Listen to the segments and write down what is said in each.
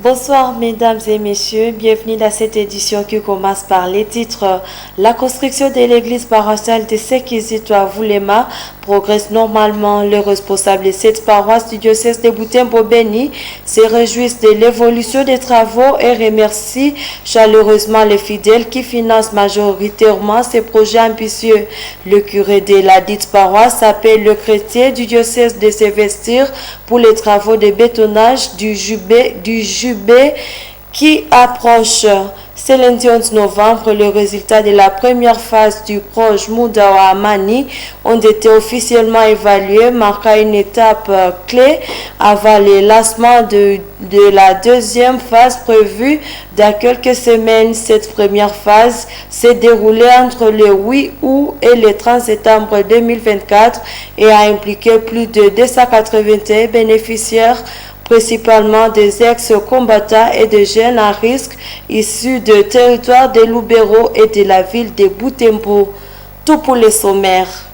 Bonsoir mesdames et messieurs, bienvenue dans cette édition qui commence par les titres. La construction de l'église paroissiale de Sekizito à Voulema progresse normalement. Les responsables de cette paroisse du diocèse de Butembo-Beni se réjouissent de l'évolution des travaux et remercient chaleureusement les fidèles qui financent majoritairement ces projets ambitieux. Le curé de la dite paroisse appelle le chrétien du diocèse de s'investir pour les travaux de bétonnage du jubé qui approche. Ce lundi 11 novembre, les résultats de la première phase du projet Mudawa Amani ont été officiellement évalués, marquant une étape clé avant le lancement de la deuxième phase prévue dans quelques semaines. Cette première phase s'est déroulée entre le 8 août et le 30 septembre 2024 et a impliqué plus de 281 bénéficiaires, principalement des ex-combattants et des jeunes à risque issus de territoires de Lubero et de la ville de Butembo. Tout pour les sommaires.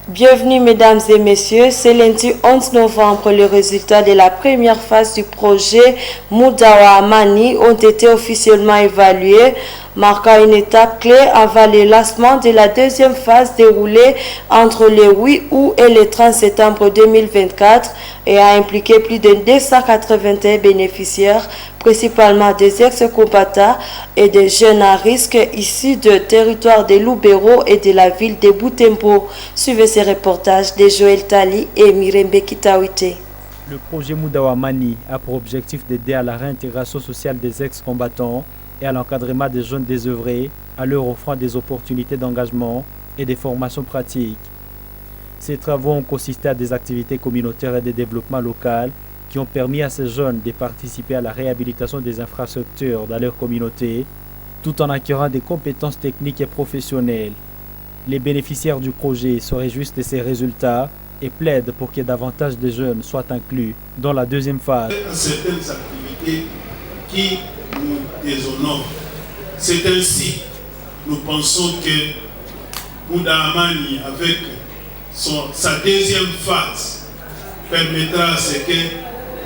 Bienvenue mesdames et messieurs, c'est lundi 11 novembre, les résultats de la première phase du projet Mudawa Amani ont été officiellement évalués, marquant une étape clé avant le lancement de la deuxième phase déroulée entre le 8 août et le 30 septembre 2024 et a impliqué plus de 281 bénéficiaires, principalement des ex-combattants et des jeunes à risque issus de territoires de Lubero et de la ville de Butembo. Suivez ces reportages de Joël Tali et Mirembe Kitawite. Le projet Mudawa Amani a pour objectif d'aider à la réintégration sociale des ex-combattants et à l'encadrement des jeunes désœuvrés, à leur offrant des opportunités d'engagement et des formations pratiques. Ces travaux ont consisté à des activités communautaires et de développement local qui ont permis à ces jeunes de participer à la réhabilitation des infrastructures dans leur communauté, tout en acquérant des compétences techniques et professionnelles. Les bénéficiaires du projet se réjouissent de ces résultats et plaident pour que davantage de jeunes soient inclus dans la deuxième phase. Certaines activités qui nous déshonorent. C'est ainsi, nous pensons que Mudawa Amani, avec sa deuxième phase, permettra à ce que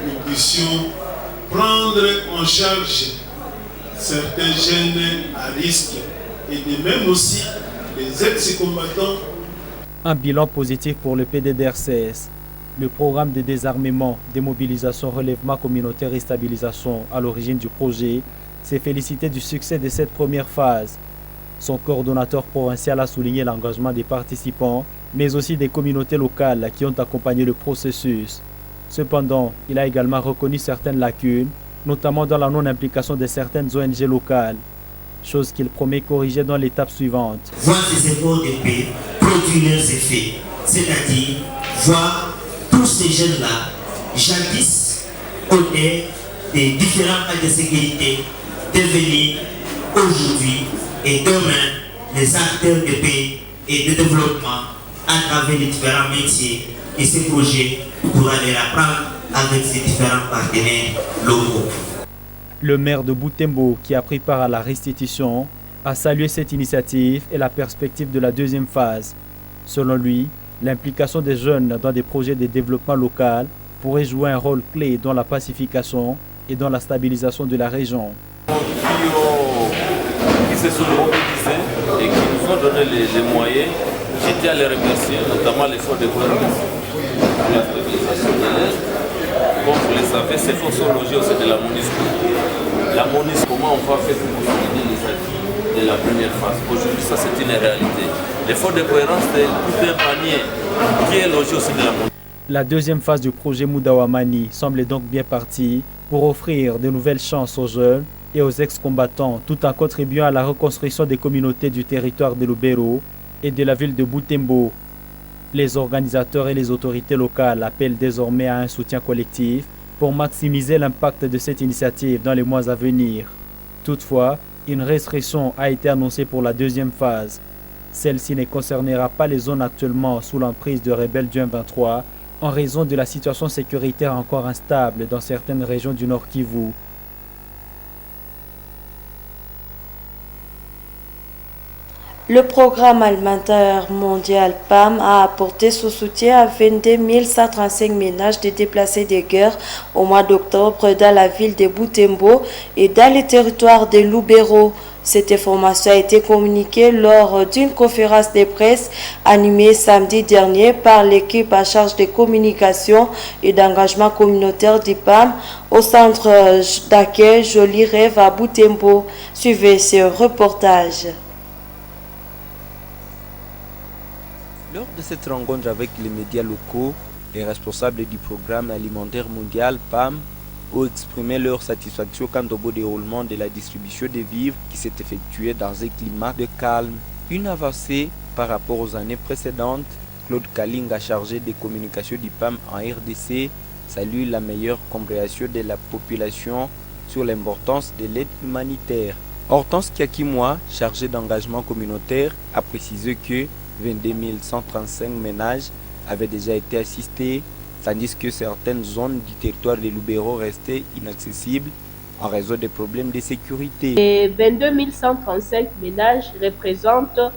nous puissions prendre en charge certains jeunes à risque et de même aussi les ex-combattants. Un bilan positif pour le PDDRCS. Le programme de désarmement, démobilisation, relèvement communautaire et stabilisation à l'origine du projet s'est félicité du succès de cette première phase. Son coordonnateur provincial a souligné l'engagement des participants, mais aussi des communautés locales qui ont accompagné le processus. Cependant, il a également reconnu certaines lacunes, notamment dans la non-implication de certaines ONG locales, chose qu'il promet corriger dans l'étape suivante. Voir ces efforts de paix produire leurs effets, c'est-à-dire voir tous ces jeunes-là, jadis honnêtes des différents cas de sécurité, devenir aujourd'hui et demain les acteurs de paix et de développement à travers les différents métiers et ces projets pourra les apprendre avec ces différents partenaires locaux. Le maire de Butembo, qui a pris part à la restitution, a salué cette initiative et la perspective de la deuxième phase. Selon lui, l'implication des jeunes dans des projets de développement local pourrait jouer un rôle clé dans la pacification et dans la stabilisation de la région. Qui se sont mobilisés et qui nous ont donné les moyens, je tiens à les remercier, notamment les forces de gouvernance pour la stabilisation de l'Est. Comme vous le savez, ces forces sont logées au sein de la MONUSCO. La MONUSCO, comment on va faire pour consolider les acquis de la première phase? Aujourd'hui, ça c'est une réalité. L'effort de cohérence, c'est tout un panier qui est logé au sein de la MONUSCO. La deuxième phase du projet Mudawa Amani semble donc bien partie pour offrir de nouvelles chances aux jeunes et aux ex-combattants, tout en contribuant à la reconstruction des communautés du territoire de Lubero et de la ville de Butembo. Les organisateurs et les autorités locales appellent désormais à un soutien collectif pour maximiser l'impact de cette initiative dans les mois à venir. Toutefois, une restriction a été annoncée pour la deuxième phase. Celle-ci ne concernera pas les zones actuellement sous l'emprise de rebelles du M23 en raison de la situation sécuritaire encore instable dans certaines régions du Nord Kivu. Le programme alimentaire mondial PAM a apporté son soutien à 22 135 ménages de déplacés de guerre au mois d'octobre dans la ville de Butembo et dans les territoires de Lubero. Cette information a été communiquée lors d'une conférence de presse animée samedi dernier par l'équipe à charge de communication et d'engagement communautaire du PAM au centre d'accueil Joli Rêve à Butembo. Suivez ce reportage. Lors de cette rencontre avec les médias locaux, les responsables du programme alimentaire mondial PAM ont exprimé leur satisfaction quant au beau déroulement de la distribution des vivres qui s'est effectuée dans un climat de calme. Une avancée par rapport aux années précédentes. Claude Kalinga, chargé des communications du PAM en RDC, salue la meilleure compréhension de la population sur l'importance de l'aide humanitaire. Hortense Kiakimwa, chargé d'engagement communautaire, a précisé que 22 135 ménages avaient déjà été assistés, tandis que certaines zones du territoire de Lubero restaient inaccessibles en raison des problèmes de sécurité. Les 22 135 ménages représentent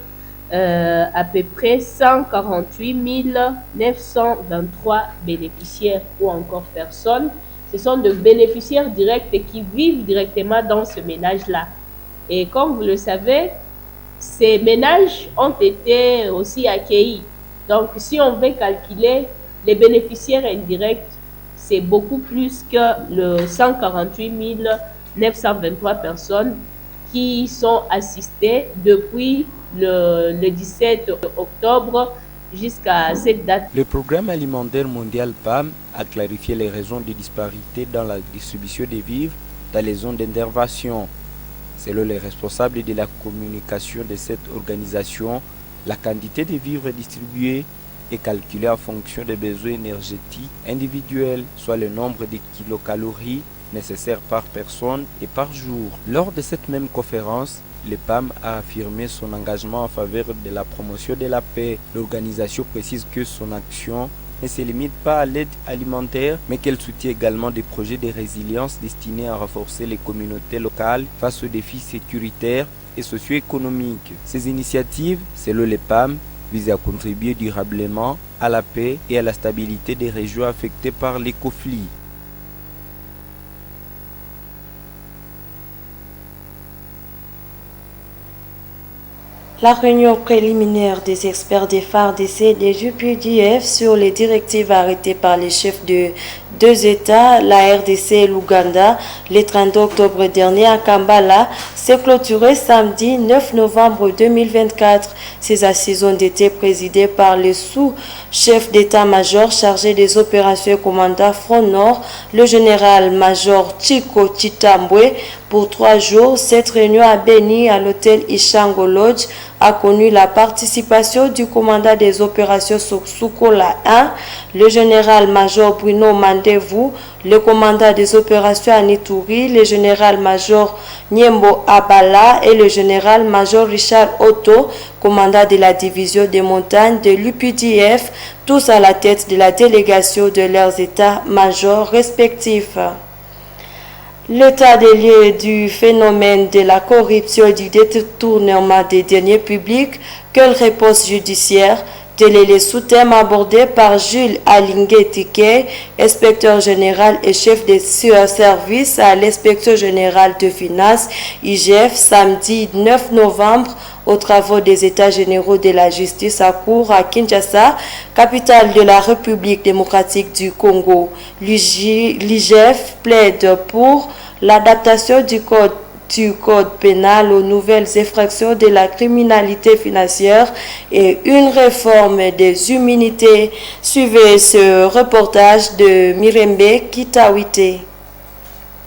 à peu près 148 923 bénéficiaires ou encore personnes. Ce sont des bénéficiaires directs qui vivent directement dans ce ménage-là. Et comme vous le savez, ces ménages ont été aussi accueillis. Donc, si on veut calculer les bénéficiaires indirects, c'est beaucoup plus que le 148 923 personnes qui sont assistées depuis le 17 octobre jusqu'à cette date. Le programme alimentaire mondial PAM a clarifié les raisons des disparités dans la distribution des vivres dans les zones d'intervention. Selon les responsables de la communication de cette organisation, la quantité de vivres distribués est calculée en fonction des besoins énergétiques individuels, soit le nombre de kilocalories nécessaires par personne et par jour. Lors de cette même conférence, le PAM a affirmé son engagement en faveur de la promotion de la paix. L'organisation précise que son action ne se limite pas à l'aide alimentaire, mais qu'elle soutient également des projets de résilience destinés à renforcer les communautés locales face aux défis sécuritaires et socio-économiques. Ces initiatives, selon le PAM, visent à contribuer durablement à la paix et à la stabilité des régions affectées par les conflits. La réunion préliminaire des experts des FARDC et des UPDF sur les directives arrêtées par les chefs de deux États, la RDC et l'Ouganda, le 30 octobre dernier à Kampala, s'est clôturée samedi 9 novembre 2024. Ces assises ont été présidées par le sous-chef d'état-major chargé des opérations et commandant Front Nord, le général-major Chico Chitambwe. Pour 3 jours, cette réunion à Beni à l'hôtel Ishango Lodge a connu la participation du commandant des opérations Sukola 1, le général-major Bruno Mandevou, le commandant des opérations Anituri, le général-major Niembo Abala et le général-major Richard Otto, commandant de la division des montagnes de l'UPDF, tous à la tête de la délégation de leurs états-majors respectifs. L'état des lieux du phénomène de la corruption et du détournement des deniers publics, quelle réponse judiciaire? Tel est le sous-thème abordé par Jules Alingué-Tiké, inspecteur général et chef de service à l'inspection générale de finances, IGF, samedi 9 novembre, aux travaux des États généraux de la justice à cour à Kinshasa, capitale de la République démocratique du Congo. L'IGF plaide pour l'adaptation du code pénal aux nouvelles infractions de la criminalité financière et une réforme des immunités. Suivez ce reportage de Mirembe Kitawite.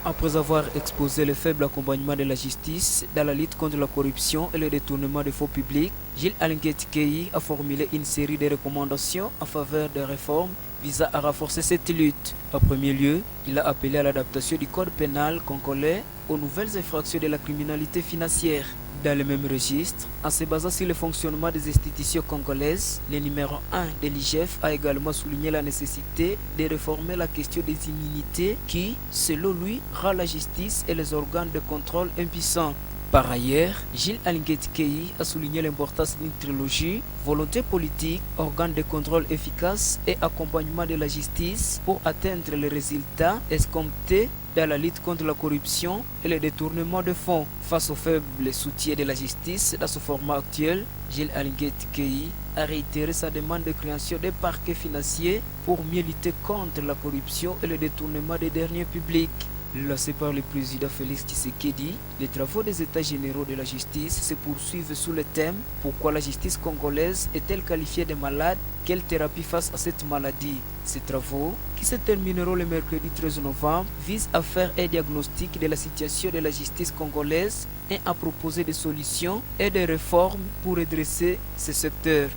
Après avoir exposé le faible accompagnement de la justice dans la lutte contre la corruption et le détournement des fonds publics, Gilles Alingué-Tiké a formulé une série de recommandations en faveur des réformes visant à renforcer cette lutte. En premier lieu, il a appelé à l'adaptation du code pénal congolais aux nouvelles infractions de la criminalité financière. Dans le même registre, en se basant sur le fonctionnement des institutions congolaises, le numéro 1 de l'IGF a également souligné la nécessité de réformer la question des immunités qui, selon lui, rend la justice et les organes de contrôle impuissants. Par ailleurs, Gilles Alinguet-Kei a souligné l'importance d'une trilogie, volonté politique, organe de contrôle efficace et accompagnement de la justice pour atteindre les résultats escomptés dans la lutte contre la corruption et le détournement de fonds. Face au faible soutien de la justice dans ce format actuel, Gilles Alinguet-Kei a réitéré sa demande de création des parquets financiers pour mieux lutter contre la corruption et le détournement des deniers publics. Lancé par le président Félix Tshisekedi, les travaux des États généraux de la justice se poursuivent sous le thème « Pourquoi la justice congolaise est-elle qualifiée de malade? Quelle thérapie face à cette maladie ?» Ces travaux, qui se termineront le mercredi 13 novembre, visent à faire un diagnostic de la situation de la justice congolaise et à proposer des solutions et des réformes pour redresser ce secteur.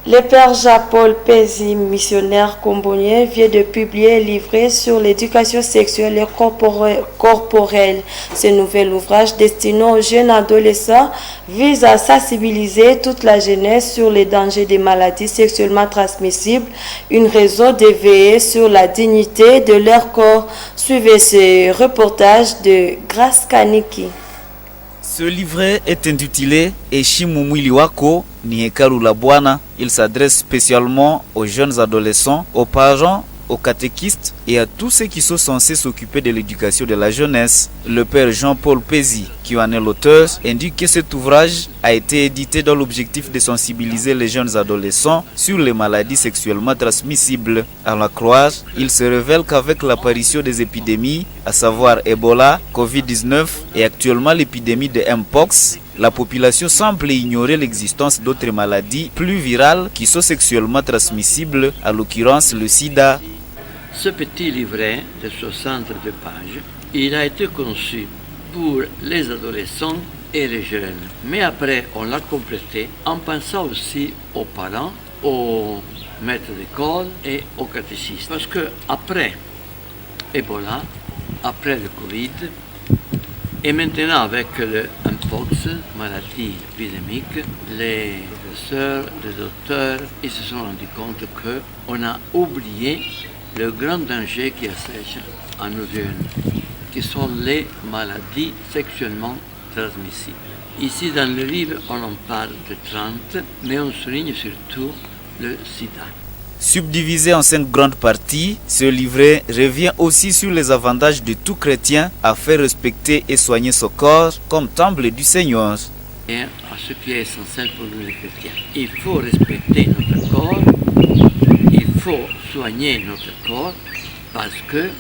Le père Jean-Paul Pézi, missionnaire combonien, vient de publier un livret sur l'éducation sexuelle et corporelle. Ce nouvel ouvrage destiné aux jeunes adolescents vise à sensibiliser toute la jeunesse sur les dangers des maladies sexuellement transmissibles, une raison de veiller sur la dignité de leur corps. Suivez ce reportage de Grace Kaniki. Ce livret est intitulé Heshimu mwili wako ni hekalu la Bwana. Il s'adresse spécialement aux jeunes adolescents, aux parents, aux catéchistes et à tous ceux qui sont censés s'occuper de l'éducation de la jeunesse. Le père Jean-Paul Pézi, qui en est l'auteur, indique que cet ouvrage a été édité dans l'objectif de sensibiliser les jeunes adolescents sur les maladies sexuellement transmissibles. À la croire, il se révèle qu'avec l'apparition des épidémies, à savoir Ebola, Covid-19 et actuellement l'épidémie de Mpox, la population semble ignorer l'existence d'autres maladies plus virales qui sont sexuellement transmissibles, à l'occurrence le sida. Ce petit livret de 62 pages, il a été conçu pour les adolescents et les jeunes. Mais après, on l'a complété en pensant aussi aux parents, aux maîtres d'école et aux catéchistes. Parce que après Ebola, après le Covid, et maintenant avec le Mpox, maladie épidémique, les professeurs, les docteurs, ils se sont rendus compte qu'on a oublié le grand danger qui assèche à nos jeunes, qui sont les maladies sexuellement transmissibles. Ici dans le livre, on en parle de 30, mais on souligne surtout le sida. Subdivisé en 5 grandes parties, ce livret revient aussi sur les avantages de tout chrétien à faire respecter et soigner son corps comme temple du Seigneur. Et à ce qui est essentiel pour nous les chrétiens, il faut respecter notre corps, il faut soigner notre corps parce que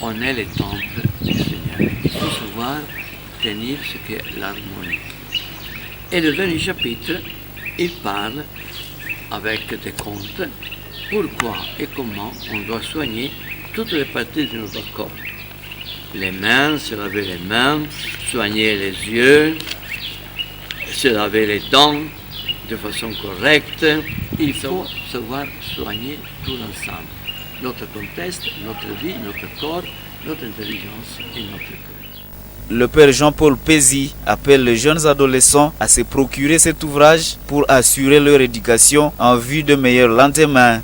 on est le temple du Seigneur. Il faut savoir tenir ce qu'est l'harmonie. Et le dernier chapitre, il parle avec des contes pourquoi et comment on doit soigner toutes les parties de notre corps. Les mains, se laver les mains, soigner les yeux, se laver les dents de façon correcte. Il faut savoir soigner tout l'ensemble. Notre contexte, notre vie, notre corps, notre intelligence et notre cœur. Le père Jean-Paul Pézi appelle les jeunes adolescents à se procurer cet ouvrage pour assurer leur éducation en vue de meilleurs lendemains.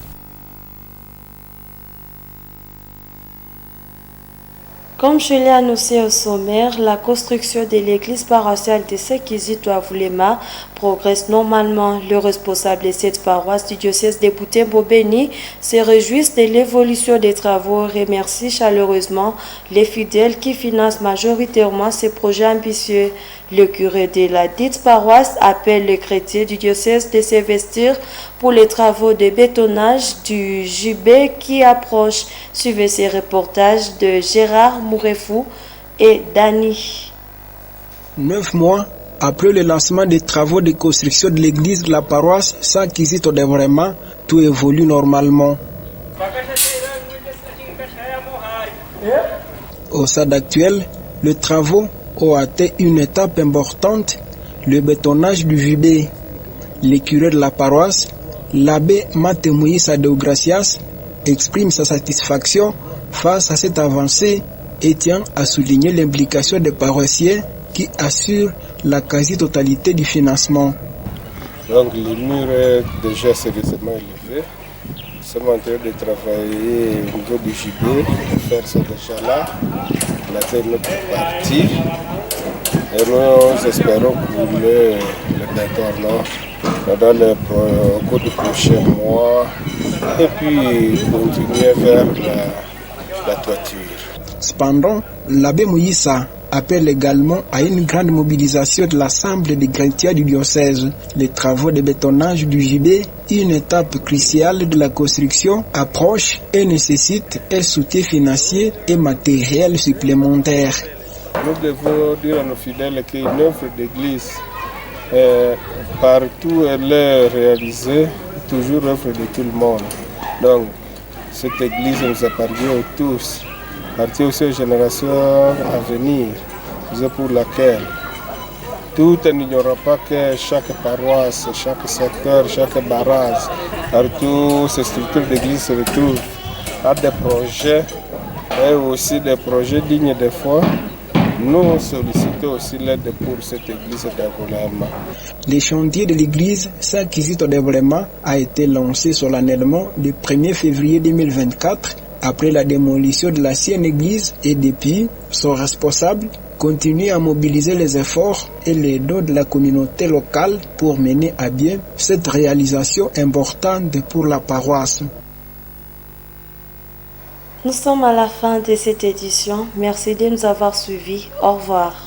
Comme je l'ai annoncé au sommaire, la construction de l'église paroissiale de Sekizito à Voulema progresse normalement. Le responsable de cette paroisse du diocèse de Butembo-Beni se réjouit de l'évolution des travaux et remercie chaleureusement les fidèles qui financent majoritairement ces projets ambitieux. Le curé de la dite paroisse appelle les chrétiens du diocèse de s'investir pour les travaux de bétonnage du Jubé qui approche. Suivez ces reportages de Gérard Mourefou et Dani. 9 mois après le lancement des travaux de construction de l'église de la paroisse Saint-Kizito de Vraiment, tout évolue normalement. Au stade actuel, les travaux ont atteint une étape importante, le bétonnage du Jubé. Le curé de la paroisse, l'abbé Matemoïsa Deogracias, exprime sa satisfaction face à cette avancée et tient à souligner l'implication des paroissiens qui assurent la quasi-totalité du financement. Donc les murs est déjà sérieusement élevé. Nous sommes en train de travailler au niveau du JB, de faire ça déjà là. On a fait notre partie. Et nous espérons couler le béton dans au cours du prochain mois et puis continuer vers la toiture. Cependant, l'abbé Moïsa appelle également à une grande mobilisation de l'Assemblée des chrétiens du diocèse. Les travaux de bétonnage du JB, une étape cruciale de la construction, approche et nécessite un soutien financier et matériel supplémentaire. Nous devons dire à nos fidèles qu'une œuvre d'église, partout elle est réalisée, toujours œuvre de tout le monde. Donc, cette église nous appartient à tous, appartient aussi aux générations à venir, c'est pour laquelle tout n'ignorera pas que chaque paroisse, chaque secteur, chaque barrage, partout ces structures d'église se retrouvent à des projets et aussi des projets dignes de foi. Nous sollicitons aussi l'aide pour cette église d'Agoulama. Le chantier de l'église Saint-Kizito-Développement a été lancé solennellement le 1er février 2024 après la démolition de l'ancienne église et depuis, son responsable continue à mobiliser les efforts et les dons de la communauté locale pour mener à bien cette réalisation importante pour la paroisse. Nous sommes à la fin de cette édition. Merci de nous avoir suivis. Au revoir.